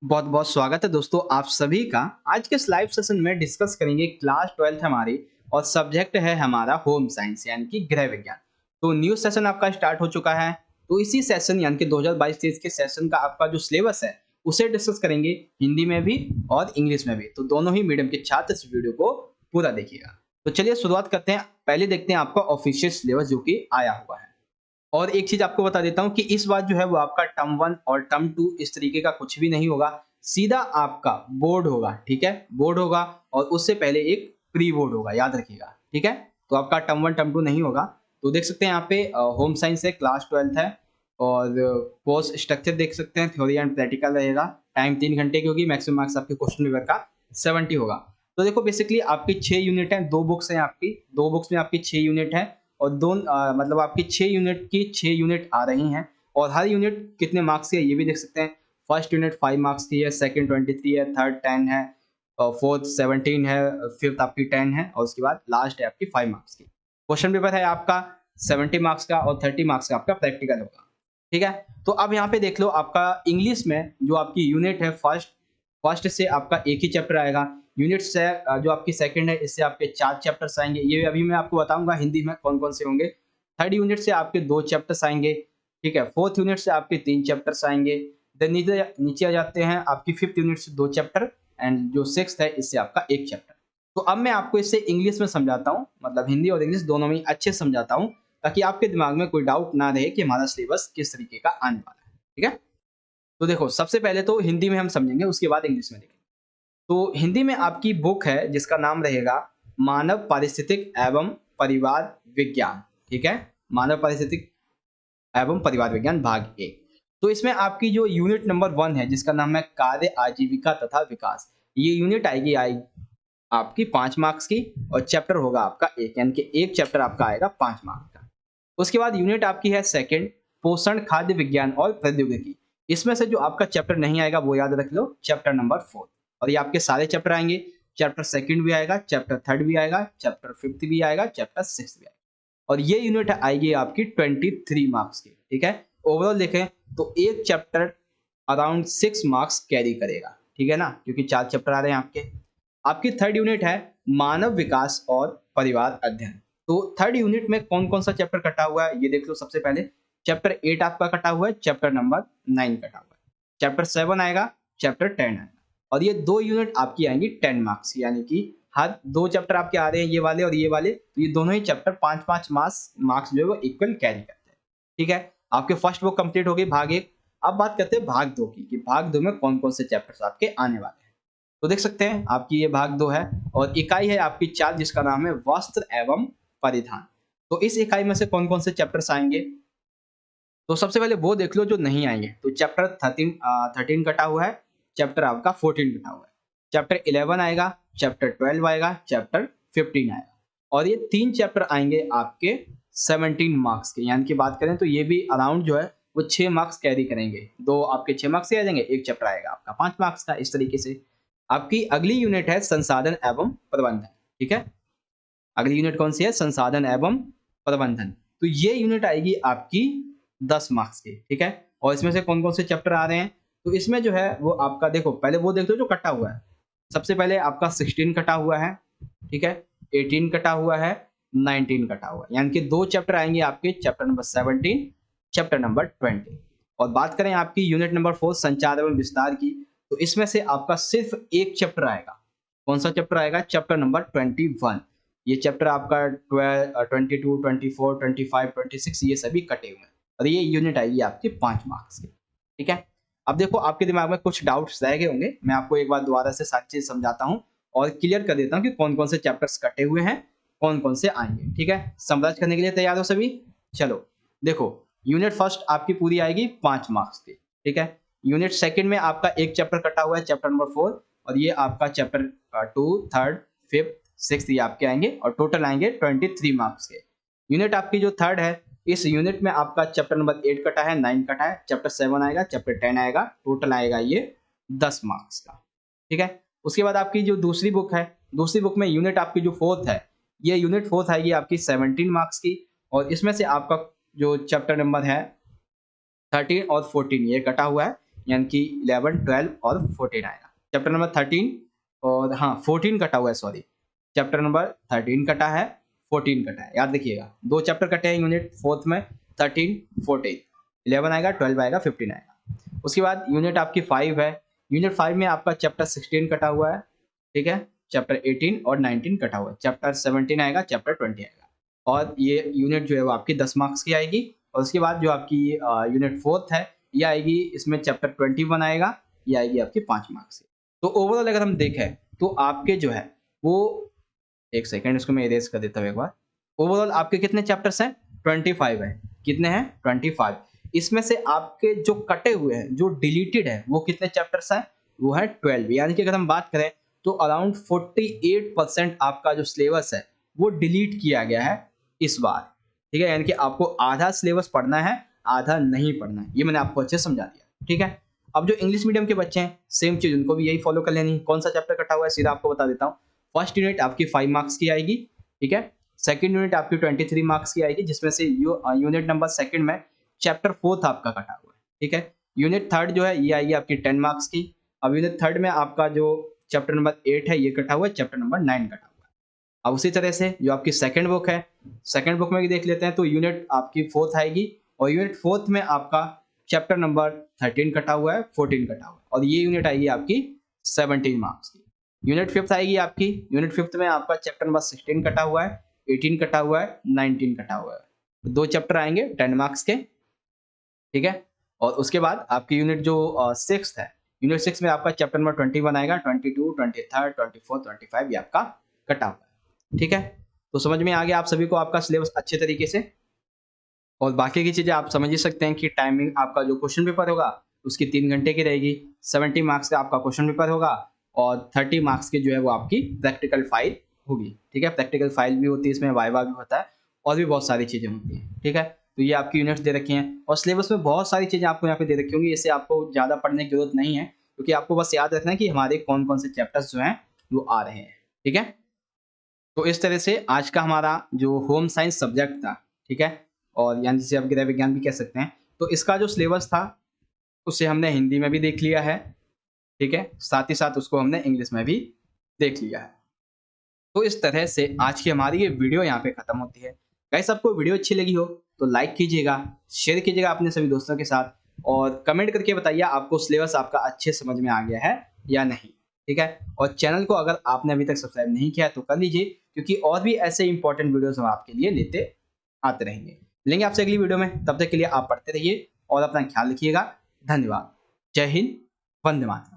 बहुत बहुत स्वागत है दोस्तों आप सभी का। आज के इस लाइव सेशन में डिस्कस करेंगे क्लास 12th हमारी और सब्जेक्ट है हमारा होम साइंस यानी कि गृह विज्ञान। तो न्यू सेशन आपका स्टार्ट हो चुका है। तो इसी सेशन यानी कि 2022-23 के सेशन का आपका जो सिलेबस है उसे डिस्कस करेंगे हिंदी में भी और इंग्लिश में भी। तो दोनों ही मीडियम के छात्र इस वीडियो को पूरा देखिएगा। तो चलिए शुरुआत करते हैं। पहले देखते हैं आपका ऑफिशियल सिलेबस जो कि आया हुआ है। और एक चीज आपको बता देता हूँ कि इस बार जो है वो आपका टर्म 1 और टर्म 2 इस तरीके का कुछ भी नहीं होगा। सीधा आपका बोर्ड होगा, ठीक है? बोर्ड होगा और उससे पहले एक प्री बोर्ड होगा, याद रखिएगा, ठीक है? तो आपका टर्म 1 टर्म 2 नहीं होगा। तो देख सकते हैं यहाँ पे होम साइंस है, क्लास 12th है और कोर्स स्ट्रक्चर देख सकते हैं, थ्योरी एंड प्रैक्टिकल रहेगा। टाइम 3 घंटे की होगी, मैक्सिमम मार्क्स आपके क्वेश्चन पेपर का 70 होगा। तो देखो बेसिकली आपकी 6 यूनिट हैं, 2 बुक्स हैं आपकी, 2 बुक्स में आपकी 6 यूनिट है और मतलब आपकी 6 यूनिट की 6 यूनिट आ रही हैं और हर यूनिट कितने मार्क्स की है ये भी देख सकते हैं। फर्स्ट यूनिट 5 मार्क्स की है, सेकंड 23 है, थर्ड 10 है और फोर्थ 17 है, फिफ्थ आपकी 10 है और उसके बाद लास्ट है आपकी 5 मार्क्स की। क्वेश्चन पेपर है आपका 70 मार्क्स का और 30 मार्क्स का आपका प्रैक्टिकल होगा, ठीक है? तो अब यहाँ पे देख लो आपका इंग्लिश में जो आपकी यूनिट है फर्स्ट फर्स्ट से आपका एक ही चैप्टर आएगा। यूनिट से जो आपकी सेकंड है इससे आपके 4 चैप्टर्स आएंगे, ये अभी मैं आपको बताऊंगा हिंदी में कौन कौन से होंगे। थर्ड यूनिट से आपके 2 चैप्टर्स आएंगे, ठीक है? फोर्थ यूनिट से आपके 3 चैप्टर्स आएंगे। देन नीचे नीचे आ जाते हैं आपकी फिफ्थ यूनिट से 2 चैप्टर एंड जो सिक्स्थ है इससे आपका 1 चैप्टर। तो अब मैं आपको इसे इंग्लिश में समझाता हूँ, मतलब हिंदी और इंग्लिश दोनों में अच्छे से समझाता हूँ ताकि आपके दिमाग में कोई डाउट ना रहे कि हमारा सिलेबस किस तरीके का आने वाला है, ठीक है? तो देखो सबसे पहले तो हिंदी में हम समझेंगे, उसके बाद इंग्लिश में देखेंगे। तो हिंदी में आपकी बुक है जिसका नाम रहेगा मानव पारिस्थितिक एवं परिवार विज्ञान, ठीक है? मानव पारिस्थितिक एवं परिवार विज्ञान भाग ए। तो इसमें आपकी जो यूनिट नंबर 1 है जिसका नाम है कार्य आजीविका तथा विकास, ये यूनिट आएगी आपकी 5 मार्क्स की और चैप्टर होगा आपका 1, यानी कि एक चैप्टर आपका आएगा 5 मार्क्स का। उसके बाद यूनिट आपकी है सेकंड पोषण खाद्य विज्ञान और प्रौद्योगिकी। इसमें से जो आपका चैप्टर नहीं आएगा वो याद रख लो, चैप्टर नंबर 4। और ये आपके सारे चैप्टर आएंगे। चैप्टर सेकंड भी आएगा, चैप्टर थर्ड भी आएगा, चैप्टर फिफ्थ भी आएगा, चैप्टर सिक्स भी आएगा। और ये यूनिट आएगी आपकी 23 मार्क्स की, ठीक है? ओवरऑल देखें तो एक चैप्टर अराउंड 6 मार्क्स कैरी करेगा, ठीक है ना? क्योंकि 4 चैप्टर आ रहे हैं आपके। आपकी थर्ड यूनिट है मानव विकास और परिवार अध्ययन। तो थर्ड यूनिट में कौन कौन सा चैप्टर कटा हुआ है ये देख लो। सबसे पहले चैप्टर 8 आपका कटा हुआ है, चैप्टर नंबर 9 कटा हुआ है, चैप्टर 7 आएगा, चैप्टर 10 आएगा और ये 2 यूनिट आपकी आएंगी 10 मार्क्स की, यानी कि हर 2 चैप्टर आपके आ रहे हैं, ये वाले और ये वाले, तो ये दोनों ही चैप्टर 5-5 मार्क्स जो है वो इक्वल कैरी करते हैं, ठीक है? आपके फर्स्ट बुक कंप्लीट हो गई भाग 1। अब बात करते हैं भाग 2 की कि भाग 2 में कौन कौन से चैप्टर्स आपके आने वाले हैं। तो देख सकते हैं आपकी ये भाग 2 है और इकाई है आपकी 4 जिसका नाम है वस्त्र एवं परिधान। तो इस इकाई में से कौन कौन से चैप्टर्स आएंगे? तो सबसे पहले वो देख लो जो नहीं आएंगे। तो चैप्टर 13 कटा हुआ है, चैप्टर आपका 14 कटा हुआ है, चैप्टर 11 आएगा, चैप्टर 12 आएगा, चैप्टर 15 आएगा और ये 3 चैप्टर आएंगे आपके 17 मार्क्स के। यानी कि बात करें तो ये भी अराउंड जो है वो 6 मार्क्स कैरी करेंगे। 2 आपके 6 मार्क्स के आ जाएंगे, एक चैप्टर आएगा आपका 5 मार्क्स का। इस तरीके से आपकी अगली यूनिट है संसाधन एवं प्रबंधन, ठीक है? अगली यूनिट कौन सी है? संसाधन एवं प्रबंधन। तो ये यूनिट आएगी आपकी 10 मार्क्स की, ठीक है? और इसमें से कौन कौन से चैप्टर आ रहे हैं? तो इसमें जो है वो आपका देखो, पहले वो देख लो जो कटा हुआ है। सबसे पहले आपका 16 कटा हुआ है, ठीक है? 18 कटा हुआ है, 19 कटा हुआ है, यानी कि 2 चैप्टर आएंगे आपके, चैप्टर नंबर 17, चैप्टर नंबर 20। और बात करें आपकी यूनिट नंबर 4 संचार एवं विस्तार की, तो इसमें से आपका सिर्फ एक चैप्टर आएगा। कौन सा चैप्टर आएगा? Chapter number 21। ये चैप्टर आपका 12, 22, 24, 25, 26 ये सभी कटे हुए हैं और ये यूनिट आएगी आपकी 5 मार्क्स की, ठीक है? अब देखो आपके दिमाग में कुछ डाउट्स रह गए होंगे, मैं आपको एक बार दोबारा से सारी चीज समझाता हूँ और क्लियर कर देता हूँ कि कौन कौन से चैप्टर्स कटे हुए हैं, कौन कौन से आएंगे, ठीक है? समराइज करने के लिए तैयार हो सभी? चलो देखो, यूनिट फर्स्ट आपकी पूरी आएगी 5 मार्क्स की, ठीक है? यूनिट सेकंड में आपका एक चैप्टर कटा हुआ है, चैप्टर नंबर 4 और ये आपका चैप्टर 2, थर्ड, फिफ्थ, सिक्स ये आपके आएंगे और टोटल आएंगे 23 मार्क्स के। यूनिट आपकी जो थर्ड है, इस यूनिट में आपका चैप्टर नंबर 8 कटा है, 9 कटा है, चैप्टर 7 आएगा, चैप्टर 10 आएगा, टोटल आएगा ये 10 मार्क्स का, ठीक है? उसके बाद आपकी जो दूसरी बुक है, दूसरी बुक में यूनिट आपकी जो फोर्थ है, ये यूनिट फोर्थ आएगी आपकी 17 मार्क्स की और इसमें से आपका जो चैप्टर नंबर है 13 और 14 ये कटा हुआ है, यानी कि 11, 12 और 14 आएगा। चैप्टर नंबर 13 और हाँ 14 कटा हुआ है, सॉरी चैप्टर नंबर 13 कटा है, 14 कटा है, याद रखिएगा 2 चैप्टर कटे हैं यूनिट 4th में, 13, 14, 11 आएगा, 12 आएगा, 15 आएगा। उसके बाद यूनिट आपकी 5 है, यूनिट 5 में आपका चैप्टर 16 कटा हुआ है, ठीक है, चैप्टर 18 और 19 कटा हुआ है, चैप्टर 17 आएगा, चैप्टर 20 आएगा, और ये यूनिट जो है वो आपकी 10 मार्क्स की आएगी। और उसके बाद जो आपकी यूनिट 4th है ये आएगी, इसमें चैप्टर 21 आएगा, ये आएगी आपकी 5 मार्क्स की। तो ओवरऑल अगर हम देखें तो आपके जो है वो, एक सेकेंड इसको मैं इरेज कर देता हूँ एक बार। ओवरऑल आपके कितने चैप्टर्स हैं? 25 है। कितने हैं? 25। इसमें से आपके जो कटे हुए हैं, जो डिलीटेड है, वो कितने चैप्टर्स हैं? वो है 12। यानी कि अगर हम बात करें तो अराउंड 48% आपका जो सिलेबस है वो डिलीट किया गया है इस बार, ठीक है। यानी कि आपको आधा सिलेबस पढ़ना है, आधा नहीं पढ़ना है। ये मैंने आपको अच्छे से समझा दिया, ठीक है। अब जो इंग्लिश मीडियम के बच्चे हैं सेम चीज उनको भी यही फॉलो कर लेनी है। कौन सा चैप्टर कटा हुआ है सीधा आपको बता देता हूँ। फर्स्ट यूनिट आपकी 5 मार्क्स की आएगी, ठीक है। सेकंड यूनिट आपकी 23 मार्क्स की आएगी, जिसमें से यूनिट नंबर सेकंड में चैप्टर 4th आपका कटा हुआ है, ठीक है। यूनिट थर्ड जो है ये आएगी आपकी 10 मार्क्स की। अब यूनिट थर्ड में आपका जो चैप्टर नंबर 8 है ये कटा हुआ है, चैप्टर नंबर 9 कटा हुआ है। अब उसी तरह से जो आपकी सेकंड बुक है, सेकंड बुक में भी देख लेते हैं तो यूनिट आपकी 4th आएगी, और यूनिट 4th में आपका चैप्टर नंबर 13 कटा हुआ है, 14 कटा हुआ है, और ये यूनिट आएगी आपकी 17 मार्क्स की। यूनिट 5th आएगी आपकी, यूनिट 5th में आपका चैप्टर नंबर 16 कटा हुआ है, 18 कटा हुआ है, 19 कटा हुआ है। 2 चैप्टर आएंगे 10 मार्क्स के, ठीक है। और उसके बाद आपकी यूनिट जो 6th है, यूनिट 6 में आपका चैप्टर नंबर 21 आएगा, 22, 23, 24, 25 ये आपका कटा हुआ है, ठीक है। तो समझ में आ गया आप सभी को आपका सिलेबस अच्छे तरीके से। और बाकी की चीजें आप समझ ही सकते हैं कि टाइमिंग आपका जो क्वेश्चन पेपर होगा उसकी 3 घंटे की रहेगी, 70 मार्क्स का आपका क्वेश्चन पेपर होगा, और 30 मार्क्स की जो है वो आपकी प्रैक्टिकल फाइल होगी, ठीक है। प्रैक्टिकल फाइल भी होती है, इसमें वाइवा भी होता है, और भी बहुत सारी चीजें होती हैं, ठीक है। तो ये आपकी यूनिट्स दे रखी हैं, और सिलेबस में बहुत सारी चीजें आपको यहाँ पे दे रखी होंगी, इससे आपको ज्यादा पढ़ने की जरूरत नहीं है, क्योंकि आपको बस याद रखना है कि हमारे कौन कौन से चैप्टर्स जो हैं वो आ रहे हैं, ठीक है। तो इस तरह से आज का हमारा जो होम साइंस सब्जेक्ट था, ठीक है, और यानी जिसे आप गृह विज्ञान भी कह सकते हैं, तो इसका जो सिलेबस था उसे हमने हिंदी में भी देख लिया है, ठीक है, साथ ही साथ उसको हमने इंग्लिश में भी देख लिया है। तो इस तरह से आज की हमारी ये वीडियो यहाँ पे खत्म होती है। गाइस आपको वीडियो अच्छी लगी हो तो लाइक कीजिएगा, शेयर कीजिएगा अपने सभी दोस्तों के साथ, और कमेंट करके बताइए आपको सिलेबस आपका अच्छे समझ में आ गया है या नहीं, ठीक है। और चैनल को अगर आपने अभी तक सब्सक्राइब नहीं किया है तो कर लीजिए, क्योंकि और भी ऐसे इंपॉर्टेंट वीडियोस हम आपके लिए लेते आते रहेंगे। मिलेंगे आपसे अगली वीडियो में, तब तक के लिए आप पढ़ते रहिए और अपना ख्याल रखिएगा। धन्यवाद। जय हिंद, वंदे मातरम।